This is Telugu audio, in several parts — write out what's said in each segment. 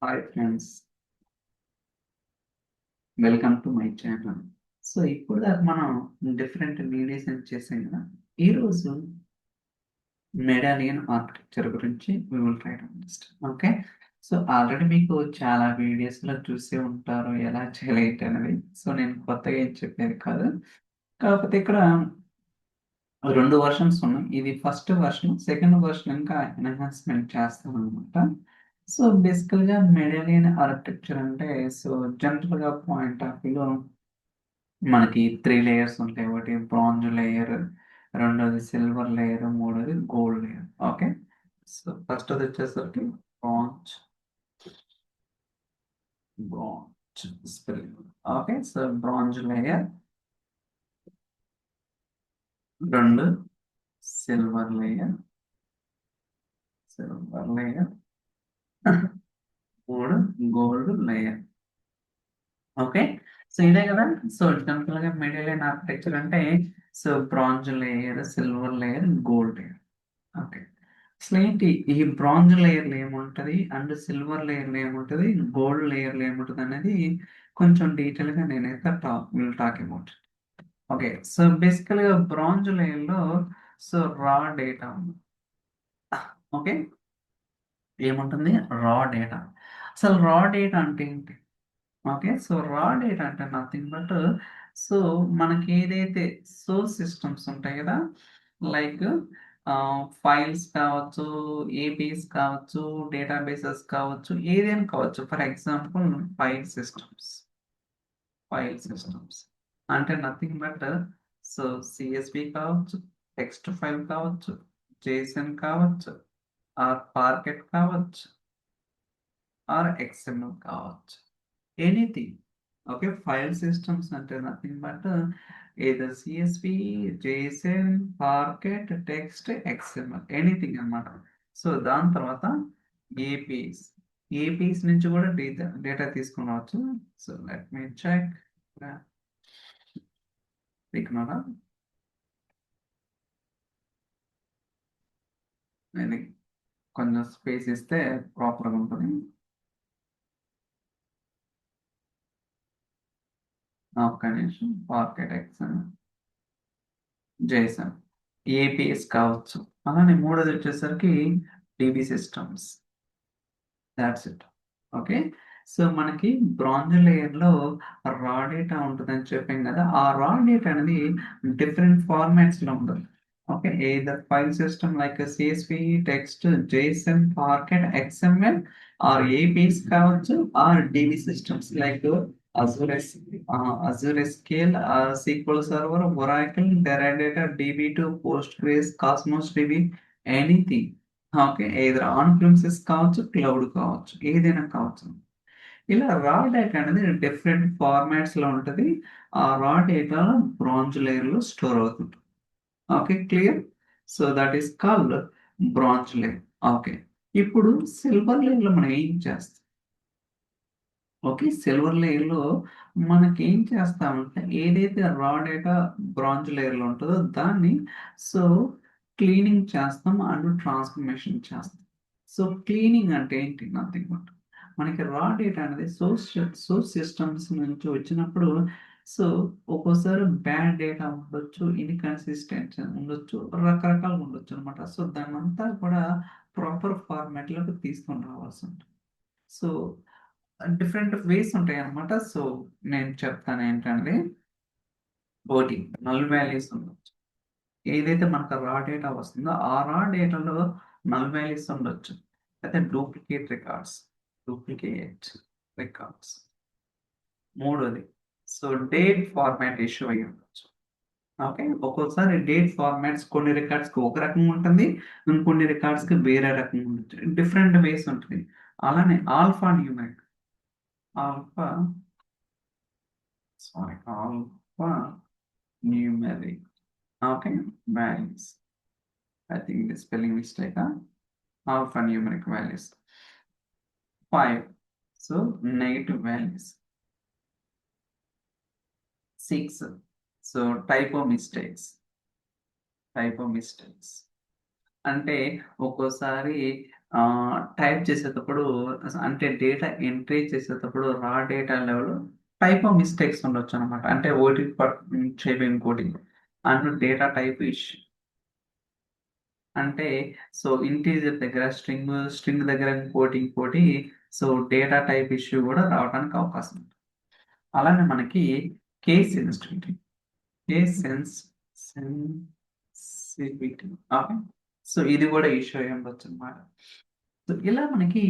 Hi friends, welcome to my channel. So ఇప్పుడు దాకా మనం డిఫరెంట్ వీడియోస్ చేసాం కదా. ఈరోజు మెడాలియన్ ఆర్కిటెక్చర్ గురించి we will try to understand. Okay, so already మీకు చాలా వీడియోస్లో చూసే ఉంటారు ఎలా చేయాలి ఏంటి అనేది. సో నేను కొత్తగా ఏం చెప్పేది కాదు. కాకపోతే ఇక్కడ రెండు వర్షన్స్ ఉన్నాయి. ఇది ఫస్ట్ వర్షన్, సెకండ్ వర్షన్ ఇంకా ఎన్హాన్స్మెంట్ చేస్తాం అనమాట. సో బేసికల్గా మెడాలియన్ ఆర్కిటెక్చర్ అంటే సో జనరల్గా పాయింట్ ఆఫ్ వ్యూలో మనకి 3 లేయర్స్ ఉంటాయి. ఒకటి బ్రాంజ్ లేయర్, రెండోది సిల్వర్ లేయర్, మూడోది gold layer. Okay, so first అది వచ్చేసరికి bronze bronze spelling. Okay, so bronze layer, రెండు సిల్వర్ లేయర్, సిల్వర్ లేయర్, మూడు గోల్డ్ లేయర్. ఓకే, సో ఇదే కదా. సో జనరల్ గా మెడలియన్ ఆర్కిటెక్చర్ అంటే so bronze layer, silver layer, gold layer. Okay, అసలు ఏంటి ఈ బ్రాంజ్ లేయర్లో ఏముంటది అండ్ సిల్వర్ లేయర్లో ఏముంటది, గోల్డ్ లేయర్లో ఏముంటది అనేది కొంచెం డీటెయిల్ గా నేనైతే టాక్ అబౌట్. ఓకే, సో బేసికల్ గా బ్రాంజ్ లేయర్లో సో రా డేటా. ఓకే, ఏముంటుంది రా డేటా. అసలు రా డేటా అంటే ఏంటి? ఓకే, సో రా డేటా అంటే నథింగ్ బట్ సో మనకి ఏదైతే సోర్స్ సిస్టమ్స్ ఉంటాయి కదా, లైక్ ఫైల్స్ కావచ్చు, ఏపీస్ కావచ్చు, డేటాబేసెస్ కావచ్చు, ఏదైనా కావచ్చు. ఫర్ ఎగ్జాంపుల్ ఫైల్ సిస్టమ్స్ అంటే నథింగ్ బట్ సో సిఎస్వి కావచ్చు, టెక్స్ట్ ఫైల్ కావచ్చు, జేసన్ కావచ్చు, ఆర్ పార్కెట్ కావచ్చు, ఆర్ ఎక్స్ఎంఎల్ కావచ్చు, ఎనీథింగ్. ఓకే, ఫైల్ సిస్టమ్స్ అంటే నథింగ్ బట్ ఏదో CSV, JSON, parquet, text, XML, anything అన్నమాట. సో దాని తర్వాత ఏపీస్, ఏపీస్ నుంచి కూడా డేటా తీసుకుని రావచ్చు. సో లెట్ మీ చెక్ ఇక్కడ నేను కొంచెం స్పేస్ ఇస్తే ప్రాపర్గా ఉంటుంది. ఒక్క నిమిషం. పార్కెట్ ఎక్స్ఎంఎల్, జేసన్, ఏపీఎస్ కావచ్చు. అలానే మూడోది వచ్చేసరికి dB systems. That's it. Okay, so మనకి బ్రాంజ్ లేయర్లో రా డేటా ఉంటుందని చెప్పాం కదా. ఆ రా డేటా అనేది డిఫరెంట్ ఫార్మాట్స్లో ఉంటుంది. Okay, either file system like CSV, text, JSON, parquet, XML, or APIs కావచ్చు, or DB systems like Azure S Azure SQL, SQL server, Oracle, Teradata, DB2, Postgres, Cosmos DB, anything. Okay, ఏదైనా ఆన్ ప్రిమిసెస్ కావచ్చు, క్లౌడ్ కావచ్చు, ఏదైనా కావచ్చు. ఇలా రా డేటా అనేది డిఫరెంట్ ఫార్మాట్స్ లో ఉంటుంది. ఆ రా డేటా బ్రాంజ్ లేయర్ లో స్టోర్ అవుతుంది. Okay, clear. So that is called bronze layer. Okay, ఇప్పుడు సిల్వర్ లేయర్ లో మనం ఏం చేస్తాం? ఓకే, సిల్వర్ లేయర్ లో మనకి ఏం చేస్తామంటే ఏదైతే రా డేటా బ్రాంజ్ లేయర్ లో ఉంటుందో దాన్ని సో క్లీనింగ్ చేస్తాం అండ్ ట్రాన్స్ఫర్మేషన్ చేస్తాం. సో క్లీనింగ్ అంటే ఏంటి? నథింగ్ బట్ మనకి రా డేటా అనేది సోర్స్ సిస్టమ్స్ నుంచి వచ్చినప్పుడు సో ఒక్కోసారి బ్యాడ్ డేటా ఉండొచ్చు, ఇన్కన్సిస్టెంట్ ఉండొచ్చు, రకరకాలుగా ఉండొచ్చు అనమాట. సో దాన్ని అంతా కూడా ప్రాపర్ ఫార్మాట్లోకి తీసుకొని రావాల్సి ఉంటుంది. సో డిఫరెంట్ వేస్ ఉంటాయి అన్నమాట. సో నేను చెప్తాను ఏంటంటే, ఒకటి నల్ వాల్యూస్ ఉండొచ్చు. ఏదైతే మనకు రా డేటా వస్తుందో ఆ రా డేటాలో నల్ వాల్యూస్ ఉండొచ్చు. అయితే డూప్లికేట్ రికార్డ్స్. మూడోది సో డేట్ ఫార్మాట్ ఇష్యూ అయ్యి ఉండొచ్చు. ఓకే, ఒక్కోసారి డేట్ ఫార్మాట్స్ కొన్ని రికార్డ్స్కి ఒక రకంగా ఉంటుంది, ఇంకొన్ని రికార్డ్స్కి వేరే రకంగా ఉండొచ్చు. డిఫరెంట్ వేస్ ఉంటుంది. అలానే alphanumeric, alpha alphanumeric. Okay, values. I think the spelling mistake. Alphanumeric values. 5. So negative values. 6. So typo mistakes. అంటే ఒక్కోసారి టైప్ చేసేటప్పుడు అంటే డేటా ఎంట్రీ చేసేటప్పుడు రా data level type of mistakes ఉండొచ్చు అనమాట. అంటే ఒకటి చెప్పి ఇంకోటి అండ్ డేటా టైప్ ఇష్యూ అంటే సో ఇంటీజర్ దగ్గర స్ట్రింగ్ దగ్గర ఇంకోటి సో డేటా టైప్ ఇష్యూ కూడా రావడానికి అవకాశం ఉంది. అలానే మనకి case sensitivity case sensitivity okay. So ఇది కూడా ఇష్యూ అయ్యి ఉండొచ్చు అనమాట. సో ఇలా మనకి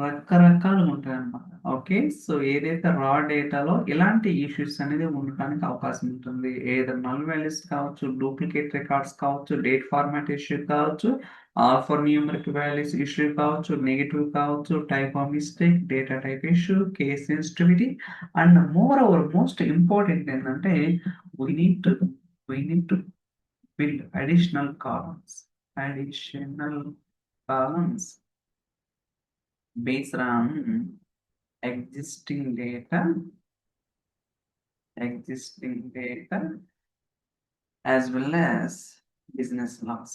రకరకాలు ఉంటాయన్నమాట. ఓకే. సో ఏదైతే రా డేటాలో ఇలాంటి ఇష్యూస్ అనేది ఉండడానికి అవకాశం ఉంటుంది. ఏదైనా నల్ వాల్యూస్ కావచ్చు, డూప్లికేట్ రికార్డ్స్ కావచ్చు, డేట్ ఫార్మాట్ ఇష్యూ కావచ్చు, ఆల్ఫర్ న్యూమరిక్ వాల్యూస్ ఇష్యూ కావచ్చు, నెగిటివ్ కావచ్చు, type of mistake, data type issue, case sensitivity and more over most important ఏంటంటే we need to we need to build additional columns based on existing data as well as business laws.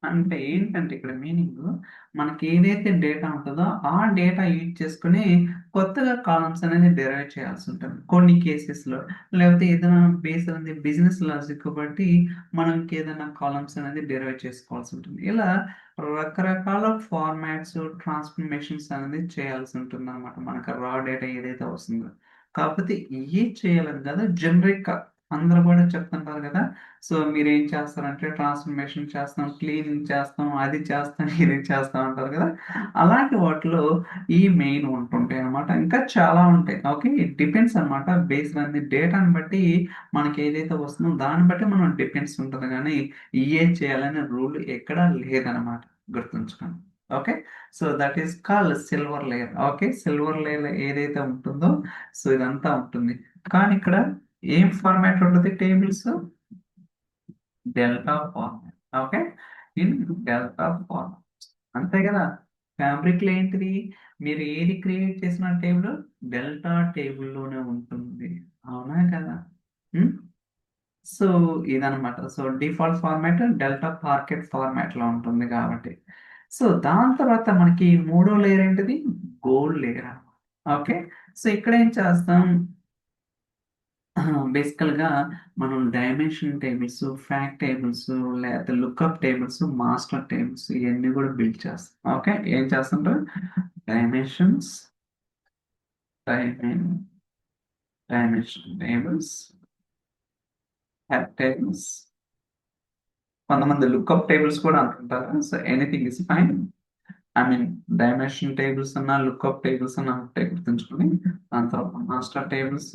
అంటే ఏంటంటే ఇక్కడ మీనింగ్ మనకి ఏదైతే డేటా ఉంటుందో ఆ డేటా యూజ్ చేసుకుని కొత్తగా కాలమ్స్ అనేది డెరైవ్ చేయాల్సి ఉంటుంది కొన్ని కేసెస్లో. లేకపోతే ఏదైనా బేస్ అనేది బిజినెస్ లాజిక్ బట్టి మనకి ఏదైనా కాలమ్స్ అనేది డెరైవ్ చేసుకోవాల్సి ఉంటుంది. ఇలా రకరకాల ఫార్మాట్స్ ట్రాన్స్ఫర్మేషన్స్ అనేది చేయాల్సి ఉంటుంది అనమాట మనకు రా డేటా ఏదైతే వస్తుందో. కాకపోతే ఏ చేయాలని కదా జనరిక్ అందరూ కూడా చెప్తుంటారు కదా. సో మీరేం చేస్తారంటే ట్రాన్స్ఫర్మేషన్ చేస్తాం, క్లీనింగ్ చేస్తాం, అది చేస్తాం, ఇది చేస్తాం అంటారు కదా. అలాంటి వాటిలో ఈ మెయిన్ ఉంటుంటాయి అనమాట. ఇంకా చాలా ఉంటాయి. ఓకే. ఇట్ డిపెండ్స్ అనమాట. బేస్డ్ అన్ని డేటాని బట్టి మనకి ఏదైతే వస్తుందో దాన్ని బట్టి మనం డిపెండ్స్ ఉంటుంది కానీ ఇయే చేయాలనే రూల్ ఎక్కడా లేదనమాట. గుర్తుంచుకోండి. Okay. So that is called silver layer. Okay. Silver layer ఏదైతే ఉంటుందో సో ఇదంతా ఉంటుంది. కానీ ఇక్కడ ఏం ఫార్మాట్ ఉంటుంది tables delta format. Okay. In delta format అంతే కదా. ఫ్యాబ్రిక్ లో ఏంటిది మీరు ఏది క్రియేట్ చేసిన టేబుల్ డెల్టా టేబుల్లోనే ఉంటుంది. అవునా కదా. సో ఇదనమాట. So default format delta parquet format లో ఉంటుంది కాబట్టి. సో దాని తర్వాత మనకి మూడో లేయర్ ఏంటిది గోల్డ్ లేయర్. ఓకే. సో ఇక్కడ ఏం చేస్తాం బేసికల్‌గా మనం డైమెన్షన్ టేబుల్స్, ఫ్యాక్ట్ టేబుల్స్ లేకపోతే లుకప్ టేబుల్స్, మాస్టర్ టేబుల్స్ ఇయన్నీ కూడా బిల్డ్ చేస్తాం. ఓకే. ఏం చేస్తుంటారు dimensions dimension dimension tables, fact tables, కొంతమంది లుకప్ టేబుల్స్ కూడా అంటుంటారు. So anything is fine. I mean dimension tables అన్న లుకప్ టేబుల్స్ అన్న ఒకటే గుర్తుంచుకొని దాని తర్వాత మాస్టర్ టేబుల్స్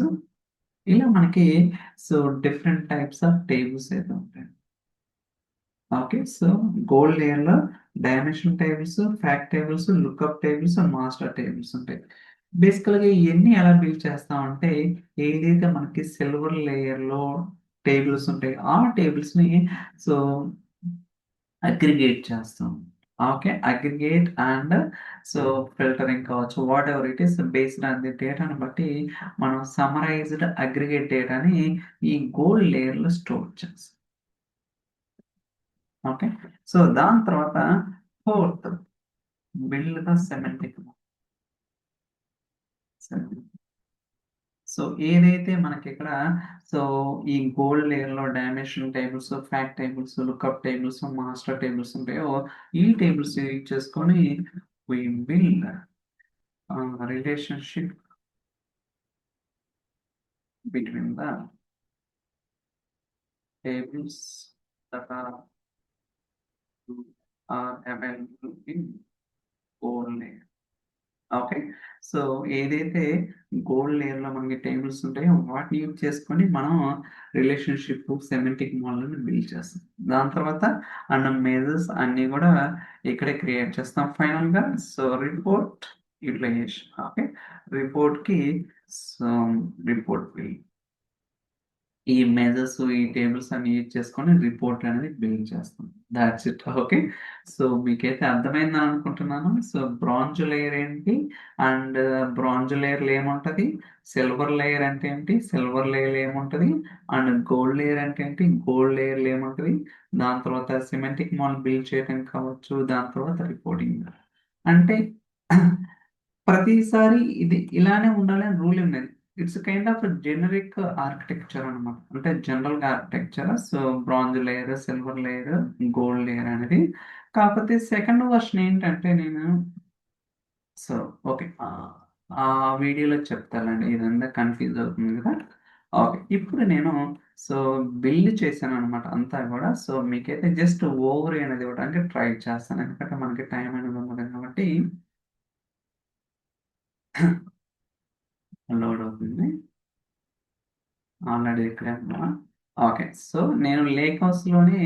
ఇలా మనకి so different types of tables అయితే ఉంటాయి. ఓకే. సో గోల్డ్ లేయర్‌లో dimension tables, fact tables, lookup tables, master tables ఉంటాయి. బేసికల్‌గా ఇయన్నీ ఎలా బిల్డ్ చేస్తామంటే ఏదైతే మనకి సిల్వర్ లేయర్‌లో టేబుల్స్ ఉంటాయో ఆ టేబుల్స్‌ని సో అగ్రిగేట్ చేస్తాం. Okay. Aggregate and so filtering కావచ్చు. Whatever it is based on the డేటాను బట్టి మనం సమ్మరైజ్డ్ అగ్రిగేట్ డేటాని ఈ గోల్డ్ లేయర్‌లో స్టోర్ చేస్తాం. ఓకే. సో దాని తర్వాత fourth build the semantic so ఏదైతే మనకిక్కడ సో ఈ గోల్డ్ లేయర్‌లో dimension tables, fact tables, lookup tables, master tables ఉంటాయో ఈ టేబుల్స్ యూజ్ చేసుకొని we build relationship between the tables that are available in gold layer. Okay. So ఏదైతే గోల్డ్ లేయర్‌లో మనకి టేబుల్స్ ఉంటాయో వాటిని యూజ్ చేసుకొని మనం రిలేషన్‌షిప్ సెమాంటిక్ మోడల్‌ని బిల్డ్ చేస్తాం. దాని తర్వాత అండ్ మెజర్స్ అన్నీ కూడా ఇక్కడే క్రియేట్ చేస్తాం ఫైనల్‌గా. So report utilization. ఓకే. రిపోర్ట్‌కి సో రిపోర్ట్ బిల్డ్ ఈ మెజర్స్, ఈ టేబుల్స్ అన్ని యూజ్ చేసుకొని రిపోర్ట్ అనేది బిల్డ్ చేస్తాం. That's it. ఓకే. సో మీకైతే అర్థమైందని అనుకుంటున్నాను. సో బ్రాంజ్ లేయర్ ఏంటి అండ్ బ్రాంజ్ లేయర్లో ఏముంటది, సిల్వర్ లేయర్ అంటే ఏంటి, సిల్వర్ లేయర్ ఏముంటది, అండ్ గోల్డ్ లేయర్ అంటే ఏంటి, గోల్డ్ లేయర్లో ఏముంటది, దాని తర్వాత సిమెటిక్ మోడల్ బిల్డ్ చేయడం కావచ్చు, దాని తర్వాత రిపోర్టింగ్. అంటే ప్రతిసారి ఇది ఇలానే ఉండాలని రూల్ ఏం లేదు. It's kind of generic architecture అనమాట. అంటే జనరల్ గా architecture. So bronze layer, silver layer, gold layer అనేది. కాకపోతే సెకండ్ వర్షన్ ఏంటంటే నేను, సో ఓకే, ఆ వీడియోలో చెప్తానండి, ఇదంతా కన్ఫ్యూజ్ అవుతుంది కదా. ఓకే, ఇప్పుడు నేను సో బిల్డ్ చేశాను అనమాట అంతా కూడా. సో మీకైతే జస్ట్ ఓవర్ అనేది ఇవ్వడానికి ట్రై చేస్తాను, ఎందుకంటే మనకి టైం అనేది ఉన్నది కాబట్టి. లోడ్ అవుతుంది ఆల్రెడీ ఇక్కడ. ఓకే, సో నేను లేక్ హౌస్ లోనే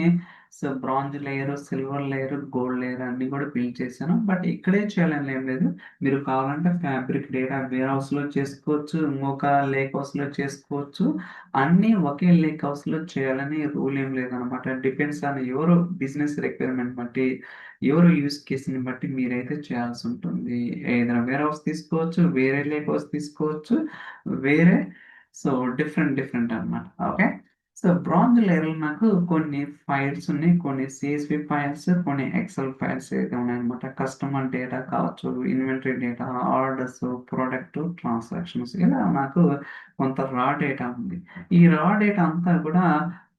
so bronze layer, silver layer, gold layer అన్ని కూడా బిల్డ్ చేశాను. బట్ ఇక్కడే చేయాలని ఏం లేదు, మీరు కావాలంటే ఫ్యాబ్రిక్ డేటా వేర్ హౌస్ లో చేసుకోవచ్చు, ఇంకొక లేక్ హౌస్ లో చేసుకోవచ్చు. అన్ని ఒకే లేక్ హౌస్ లో చేయాలని రూల్ ఏం లేదనమాట. డిపెండ్స్ ఆన్ ఎవరు బిజినెస్ రిక్వైర్మెంట్ బట్టి, ఎవరు యూస్ కేసుని బట్టి మీరైతే చేయాల్సి ఉంటుంది. ఏదైనా వేర్ హౌస్ తీసుకోవచ్చు, వేరే లేక్ హౌస్ తీసుకోవచ్చు, వేరే. సో డిఫరెంట్ డిఫరెంట్ అన్నమాట. ఓకే. సో బ్రాంజ్ లేయర్ నాకు కొన్ని ఫైల్స్ ఉన్నాయి, కొన్ని సిఎస్వి ఫైల్స్, కొన్ని ఎక్సెల్ ఫైల్స్ అయితే ఉన్నాయన్నమాట. కస్టమర్ డేటా కావచ్చు, inventory data, orders, product, transactions, ఇలా నాకు కొంత రా డేటా ఉంది. ఈ రా డేటా అంతా కూడా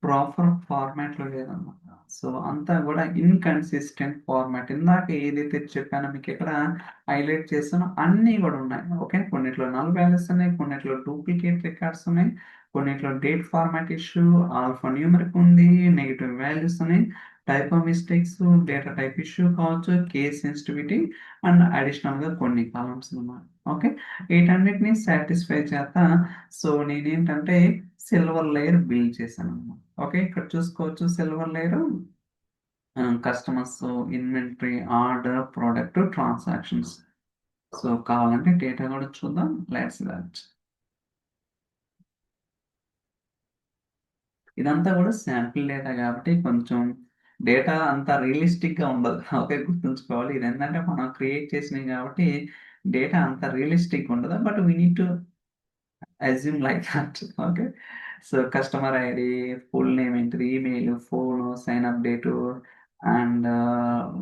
ప్రాపర్ ఫార్మాట్ లో లేదన్నమాట. సో అంతా కూడా ఇన్కన్సిస్టెంట్ ఫార్మాట్. ఇందాక ఏదైతే చెప్పానో మీకు ఇక్కడ హైలైట్ చేస్తానో అన్నీ కూడా ఉన్నాయి. ఓకే, కొన్నిట్లో నల్ వాల్యూస్ ఉన్నాయి, కొన్నిట్లో డూప్లికేట్ రికార్డ్స్ ఉన్నాయి, కొన్నిట్లో date format issue, alphanumeric ఉంది, నెగిటివ్ వాల్యూస్ ఉన్నాయి, typo mistakes, data type issue కావచ్చు, కేస్ సెన్సిటివిటీ, అండ్ అడిషనల్ గా కొన్ని కాలమ్స్ ఉన్నాయి. ఓకే, వీటన్నిటిని సాటిస్ఫై చేత సో నేనేంటంటే సిల్వర్ లేయర్ బిల్డ్ చేశాను అన్నమాట. ఓకే, ఇక్కడ చూసుకోవచ్చు silver layer, customers, inventory, order, product, transactions. So కావాలంటే డేటా కూడా చూద్దాం. Let's that. ఇదంతా కూడా శాంపిల్ డేటా కాబట్టి కొంచెం డేటా అంత రియలిస్టిక్ గా ఉండదు. ఓకే, గుర్తుంచుకోవాలి. ఇది ఏంటంటే మనం క్రియేట్ చేసినవి కాబట్టి డేటా అంత రియలిస్టిక్ ఉండదు. But we need to assume like that. Okay, so customer ID, full name ఏంటిది, email, phone, sign up date, and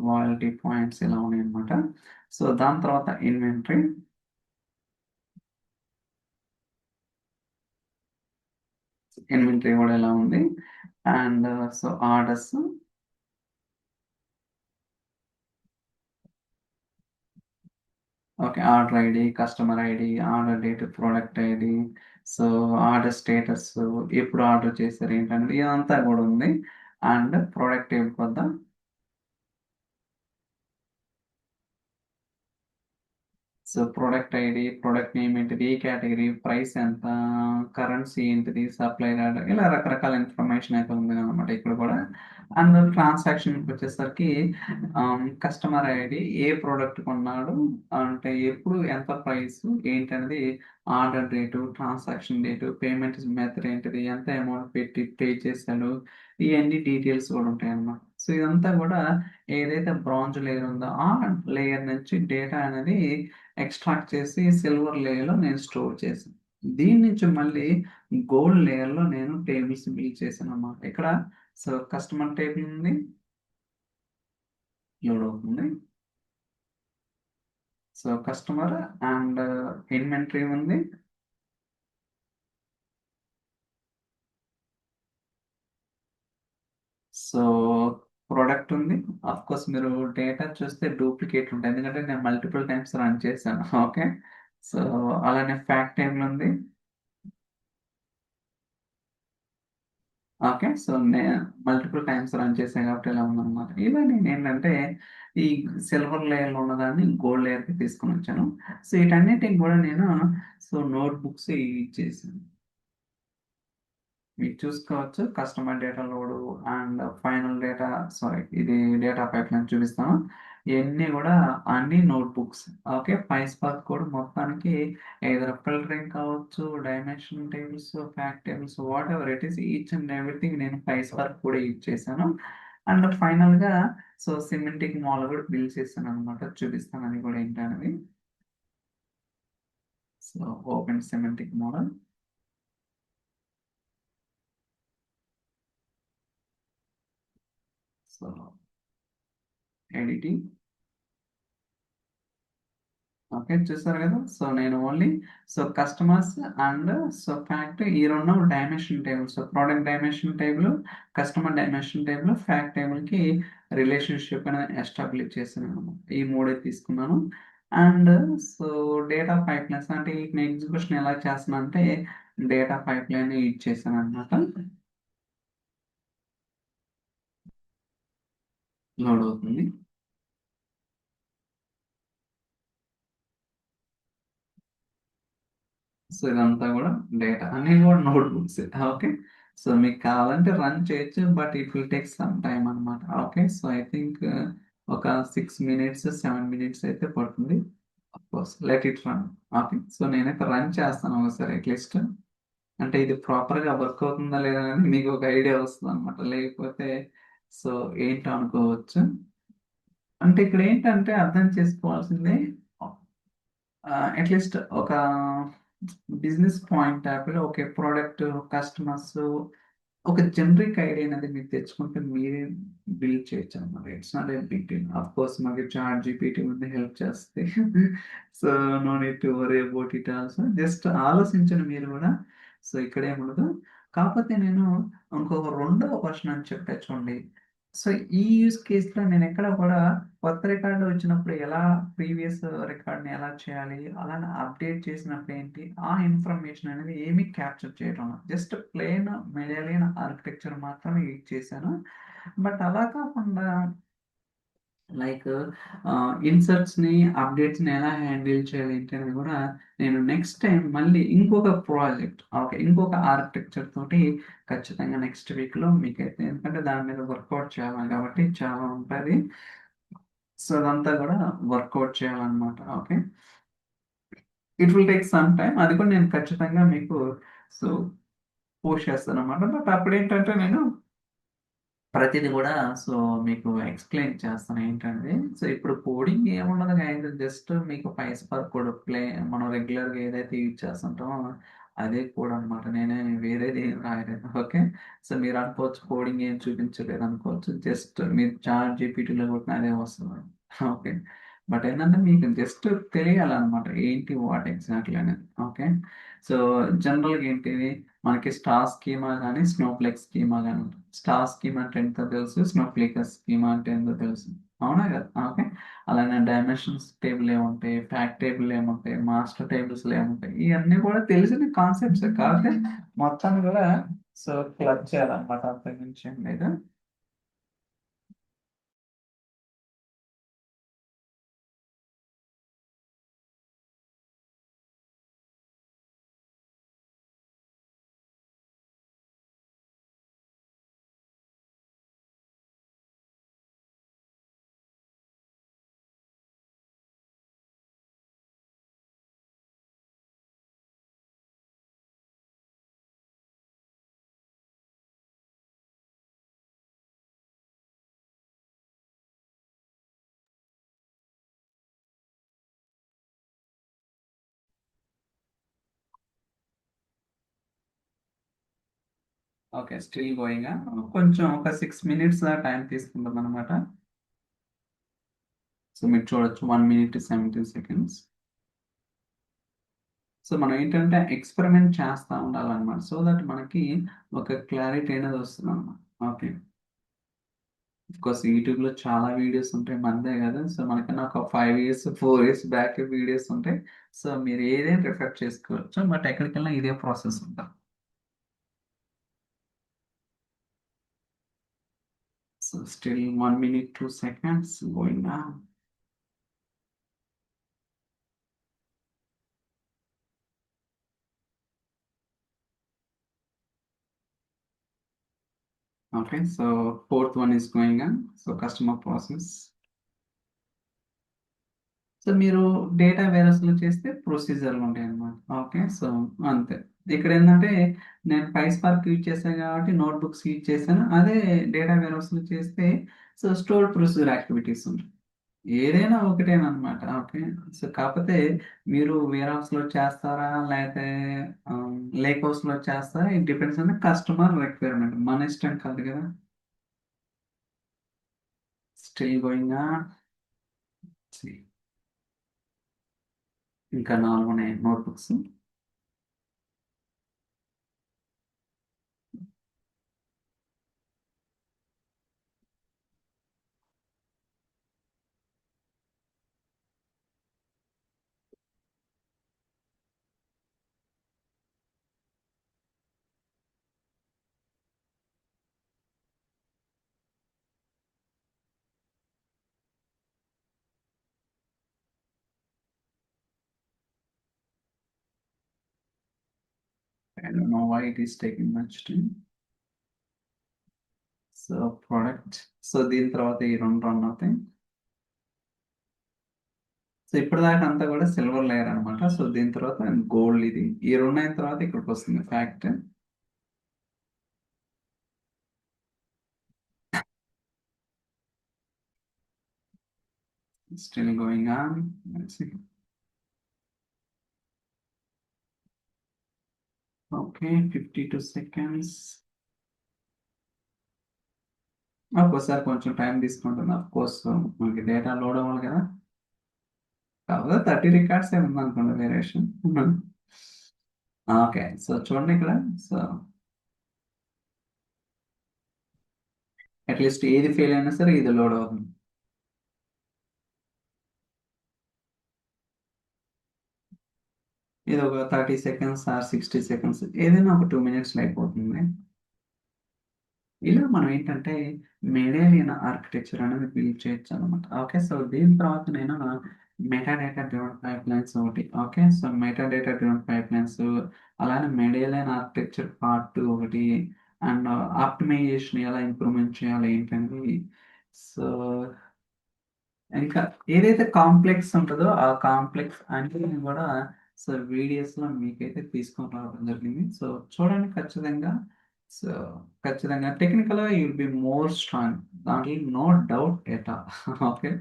loyalty points ఇలా ఉన్నాయి అనమాట. సో దాని తర్వాత ఇన్వెంటరీ, ఇన్వెంటరీ కూడా ఎలా ఉంది, and so orders. Okay, order ID, customer ID, order date, product ID, so order status, ఎప్పుడు ఆర్డర్ చేశారు ఏంటంటే ఇదంతా కూడా ఉంది. అండ్ ప్రోడక్ట్ వెళ్ళిపోద్దాం. So product ID, product name ఏంటిది, కేటగిరీ, ప్రైస్ ఎంత, కరెన్సీ ఏంటిది, సప్లై ఆర్డర్, ఇలా రకరకాల ఇన్ఫర్మేషన్ అయితే ఉంది అనమాట ఇక్కడ కూడా. అండ్ ట్రాన్సాక్షన్ వచ్చేసరికి కస్టమర్ ఐడి, ఏ ప్రోడక్ట్ కొన్నాడు, అంటే ఎప్పుడు, ఎంత ప్రైస్ ఏంటనేది, order date, transaction date, payment method ఏంటిది, ఎంత అమౌంట్ పెట్టి పే చేశాడు, ఇవన్నీ డీటెయిల్స్ కూడా ఉంటాయి అన్నమాట. సో ఇదంతా కూడా ఏదైతే బ్రాంజ్ లేయర్ ఉందో ఆ లేయర్ నుంచి డేటా అనేది ఎక్స్ట్రాక్ట్ చేసి సిల్వర్ లేయర్లో నేను స్టోర్ చేశాను. దీని నుంచి మళ్ళీ గోల్డ్ లేయర్లో నేను టేబుల్స్ బిల్డ్ చేశాను అన్నమాట. ఇక్కడ సో కస్టమర్ టేబుల్ ఉంది, లోడ్ అవుతుంది. సో కస్టమర్ అండ్ ఇన్వెంటరీ ఉంది. సో ప్రోడక్ట్ ఉంది. అఫ్ కోర్స్ మీరు డేటా చూస్తే డూప్లికేట్ ఉంటాయి, ఎందుకంటే నేను మల్టిపుల్ టైమ్స్ రన్ చేశాను. ఓకే, సో అలానే ఫ్యాక్ట్ టేబుల్ ఉంది. ఓకే, సో నేను మల్టిపుల్ టైమ్స్ రన్ చేశాను కాబట్టి ఇలా ఉందన్నమాట. ఇలా నేను ఏంటంటే ఈ సిల్వర్ లేయర్లో ఉన్నదాన్ని గోల్డ్ లేయర్కి తీసుకొని వచ్చాను. సో వీటన్నిటికి కూడా నేను సో నోట్ బుక్స్ యూజ్ చేశాను. మీరు చూసుకోవచ్చు customer data load and final data, sorry ఇది డేటా పైప్ లైన్ చూపిస్తాను. ఇవన్నీ కూడా అన్ని నోట్బుక్స్. ఓకే, PySpark కూడా మొత్తానికి ఏదైనా ఫిల్టరింగ్ కావచ్చు, dimension tables, fact tables, what ever it is, each and everything నేను PySpark కూడా యూజ్ చేశాను. అండ్ ఫైనల్గా సో సిమెంటిక్ మోడల్ కూడా బిల్డ్ చేశాను అనమాట. చూపిస్తాను అది కూడా ఏంటనేది. So open semantic model. So editing. Okay, చూసారు కదా. సో నేను only so customers and so fact ఈ రెండు dimension table, so product dimension table, customer dimension table, fact table కి రిలేషన్షిప్ అనేది ఎస్టాబ్లిష్ చేశాను అనమాట. ఈ మూడే తీసుకున్నాను. And so data pipe lines అంటే ఈ ఎగ్జిక్యూషన్ ఎలా చేస్తున్నా అంటే డేటా పైప్ లైన్ యూజ్ చేశాను అనమాట. లోడ్ అవుతుంది. సో ఇదంతా కూడా డేటా అన్ని కూడా నోట్బుక్స్. ఓకే, సో మీకు కావాలంటే రన్ చేయొచ్చు, but it will take some time అనమాట. ఓకే, సో ఐ థింక్ ఒక 6 minutes 7 minutes అయితే పడుతుంది. Course let it run. Okay, so నేనైతే రన్ చేస్తాను ఒకసారి అట్లీస్ట్. అంటే ఇది ప్రాపర్గా వర్క్ అవుతుందా లేదా అని మీకు ఒక ఐడియా వస్తుంది అనమాట. లేకపోతే సో ఏంటో అనుకోవచ్చు. అంటే ఇక్కడ ఏంటంటే అర్థం చేసుకోవాల్సిందే, అట్లీస్ట్ ఒక బిజినెస్ పాయింట్ యాప్లో ఓకే ప్రోడక్ట్, కస్టమర్స్, ఒక జనరిక్ ఐడియా అనేది మీరు తెచ్చుకుంటే మీరే బిల్డ్ చేయొచ్చు అనమాట. It's not a big deal. Of course మనకి చాట్ జీపీటీ ఉంది, హెల్ప్ చేస్తే. So no need to worry about it also. Just ఆలోచించండి మీరు కూడా. సో ఇక్కడ ఏముండదు. కాకపోతే నేను ఇంకొక రెండో క్వశ్చన్ అని చెప్పా చూడండి. సో ఈ యూస్ కేసులో నేను ఎక్కడ కూడా కొత్త రికార్డు వచ్చినప్పుడు ఎలా ప్రీవియస్ రికార్డ్ని ఎలా చేయాలి, అలానే అప్డేట్ చేసినప్పుడు ఏంటి, ఆ ఇన్ఫర్మేషన్ అనేది ఏమీ క్యాప్చర్ చేయడం, జస్ట్ ప్లెయిన్ మెడలియన్ ఆర్కిటెక్చర్ మాత్రమే యూజ్ చేశాను. బట్ అలా కాకుండా లైక్ ఇన్సర్ట్స్ని, అప్డేట్స్ని ఎలా హ్యాండిల్ చేయాలి ఏంటి అనేది కూడా నేను నెక్స్ట్ టైం మళ్ళీ ఇంకొక ప్రాజెక్ట్, ఓకే ఇంకొక ఆర్కిటెక్చర్ తోటి ఖచ్చితంగా నెక్స్ట్ వీక్లో మీకైతే, ఎందుకంటే దాని మీద వర్కౌట్ చేయాలి కాబట్టి చాలా ఉంటుంది. సో అదంతా కూడా వర్కౌట్ చేయాలన్నమాట. Okay, it will take some time. అది కూడా నేను ఖచ్చితంగా మీకు సో పోస్ట్ చేస్తాను అనమాట. బట్ అప్పుడు ఏంటంటే నేను ప్రతిదీ కూడా సో మీకు ఎక్స్ప్లెయిన్ చేస్తాను ఏంటంటే. సో ఇప్పుడు కోడింగ్ ఏముండదు కానీ జస్ట్ మీకు PySpark కోడ్ ప్లే, మనం రెగ్యులర్గా ఏదైతే యూజ్ చేస్తుంటామో అదే కోడ్ అనమాట. నేనే వేరేది ఏం రాయలేదు. ఓకే, సో మీరు అనుకోవచ్చు కోడింగ్ ఏం చూపించలేదు అనుకోవచ్చు. జస్ట్ మీరు చాట్ జీపీటీలో కొట్టిన అదే వస్తుంది. ఓకే, బట్ ఏంటంటే మీకు జస్ట్ తెలియాలన్నమాట ఏంటి వాట్ ఎగ్జాక్ట్లీ అనేది. ఓకే, సో జనరల్గా ఏంటిది, మనకి స్టార్ స్కీమా కానీ స్నోఫ్లేక్ స్కీమా కానీ ఉంటుంది. స్టార్ స్కీమా అంటే ఎంతో తెలుసు, స్నోఫ్లేక్ స్కీమా అంటే ఎంతో తెలుసు, అవునా కదా. ఓకే, అలానే డైమెన్షన్స్ టేబుల్ ఏముంటాయి, ఫ్యాక్ట్ టేబుల్ ఏముంటాయి, మాస్టర్ టేబుల్స్ ఏముంటాయి, ఇవన్నీ కూడా తెలిసిన కాన్సెప్ట్స్ కాబట్టి మొత్తాన్ని కూడా సో క్లబ్ చేయాలన్నమాట. అంతకు మించి ఏం లేదు. Okay, still going. కొంచెం ఒక 6 minutes టైం తీసుకుంటాం అనమాట. సో మీరు చూడొచ్చు 1 minute 17 seconds. సో మనం ఏంటంటే ఎక్స్పెరిమెంట్ చేస్తూ ఉండాలన్నమాట. సో దట్ మనకి ఒక క్లారిటీ అనేది వస్తుంది అన్నమాట. ఓకే, కోర్స్ యూట్యూబ్లో చాలా వీడియోస్ ఉంటాయి, మందే కదా. సో మనకన్నా ఒక 5 years 4 years బ్యాక్ వీడియోస్ ఉంటాయి. సో మీరు ఏదైనా రిఫర్ చేసుకోవచ్చు. బట్ ఎక్కడికి వెళ్ళినా ఇదే ప్రాసెస్ ఉంటుంది. So still 1 minute 2 seconds going. Okay, so fourth one is going on. So customer process. So మీరు డేటా వేరస్లో చేస్తే ప్రొసీజర్లు ఉంటాయి అన్నమాట. ఓకే, సో అంతే. ఇక్కడ ఏంటంటే నేను పైస్పార్క్ యూజ్ చేశాను కాబట్టి నోట్బుక్స్ యూజ్ చేశాను. అదే డేటా వేరస్లో చేస్తే సో స్టోర్ ప్రొసీజర్ యాక్టివిటీస్ ఉంటాయి. ఏదైనా ఒకటేనమాట. ఓకే, సో కాకపోతే మీరు వేర్ హౌస్లో చేస్తారా లేకపోతే లేక్ హౌస్లో చేస్తారా, it depends on the customer requirement, మన ఇష్టం కాదు కదా. స్టిల్ గోయింగ్ ఇంకా 4 ఉన్నాయి notebooks. I don't know why it is taking much time. So product, so దీని తర్వాత ఈ రెండు రన్ అవుతాయి. సో ఇప్పటిదాకా అంతా కూడా సిల్వర్ లేయర్ అనమాట. సో దీని తర్వాత గోల్డ్, ఇది ఈ రెండు అయిన తర్వాత ఇక్కడికి వస్తుంది fact. Still going on. Okay, 52 seconds. ఒక్కోసారి కొంచెం టైం తీసుకుంటుంది అఫ్ కోర్స్, మనకి డేటా లోడ్ అవ్వాలి కదా. కాకపోతే 30 రికార్డ్స్ ఏముంది అనుకోండి వేరియేషన్. ఓకే, సో చూడండి ఇక్కడ. సో అట్లీస్ట్ ఏది ఫెయిల్ అయినా సరే ఇది లోడ్ అవుతుంది. ఇది ఒక 30 సెకండ్స్ ఆర్ 60 సెకండ్స్, ఏదైనా ఒక 2 మినిట్స్లో అయిపోతుంది. ఇలా మనం ఏంటంటే మెడేలియన్ ఆర్కిటెక్చర్ అనేది బిల్డ్ చేయొచ్చు అనమాట. ఓకే, సో దీని తర్వాత నేను metadata driven pipelines ఒకటి. Okay, so metadata driven pipelines, అలానే మెడేలియన్ ఆర్కిటెక్చర్ పార్ట్ ఒకటి, అండ్ ఆప్టిమైజేషన్ ఎలా ఇంప్రూవ్మెంట్ చేయాలి ఏంటంటే, సో ఇంకా ఏదైతే కాంప్లెక్స్ ఉంటుందో ఆ కాంప్లెక్స్ అన్నిటిని కూడా సో వీడియోస్లో మీకైతే తీసుకొని రావడం జరిగింది. సో చూడండి ఖచ్చితంగా. సో ఖచ్చితంగా టెక్నికల్గా you will be more strong, దాంట్లో no doubt at all. Okay,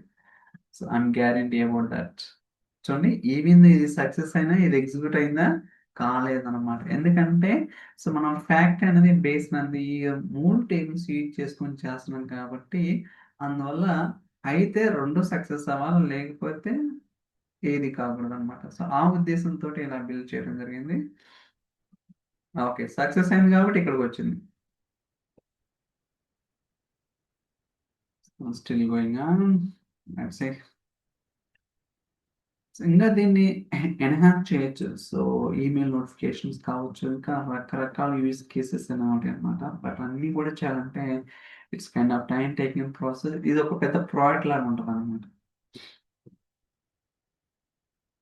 so I'm guarantee about that. చూడండి, ఈవెన్ ఇది సక్సెస్ అయినా ఇది ఎగ్జిక్యూట్ అయిందా కాలేదన్నమాట. ఎందుకంటే సో మనం ఫ్యాక్ట్ అనేది బేస్ అనేది ఈ మూడు టేబుల్స్ యూజ్ చేసుకొని చేస్తున్నాం కాబట్టి, అందువల్ల అయితే రెండు సక్సెస్ అవ్వాలి, లేకపోతే ఏది కాకూడదు అనమాట. సో ఆ ఉద్దేశంతో ఇలా బిల్డ్ చేయడం జరిగింది. ఓకే, సక్సెస్ అయింది కాబట్టి ఇక్కడికి వచ్చింది. Still going on. ఇంకా దీన్ని ఎన్హాన్స్ చేయొచ్చు. సో ఈమెయిల్ నోటిఫికేషన్స్ కావచ్చు, ఇంకా రకరకాల యూజ్ కేసెస్ అనేవి ఉంటాయి అనమాట. బట్ అన్నీ కూడా చేయాలంటే it's kind of time taking process. ఇది ఒక పెద్ద ప్రాజెక్ట్ లాగా ఉంటుంది అనమాట.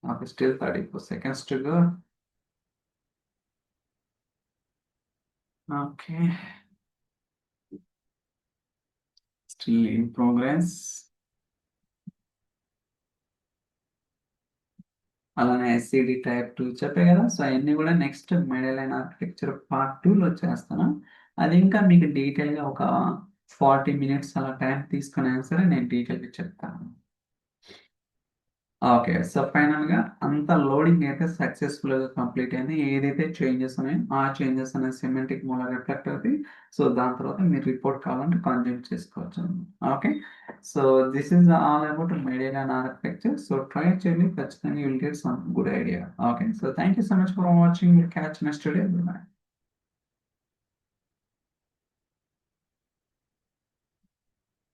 Okay, still 34 seconds to go. Okay, still in progress. అలానే ఎస్సిడి టైప్ 2 చెప్పే కదా. సో అవన్నీ కూడా నెక్స్ట్ మెడలైన్ ఆర్కిటెక్చర్ పార్ట్ 2లో చేస్తాను. అది ఇంకా మీకు డీటెయిల్గా ఒక 40 మినిట్స్ అలా టైం తీసుకుని అయినా సరే నేను డీటెయిల్గా చెప్తాను. ఓకే, సో ఫైనల్గా అంత లోడింగ్ అయితే సక్సెస్ఫుల్గా కంప్లీట్ అయింది. ఏదైతే చేంజెస్ ఉన్నాయో ఆ చేంజెస్ అనేది సిమెటిక్ మూల రిఫ్లెక్ట్ అవుతాయి. సో దాని తర్వాత మీరు రిపోర్ట్ కావాలంటే కన్జ్యూమ్ చేసుకోవచ్చు. Okay, so this is all about media and architecture. So try చేయండి, ఖచ్చితంగా you will get some good idea. Okay, so thank you so much for watching. Catch next day.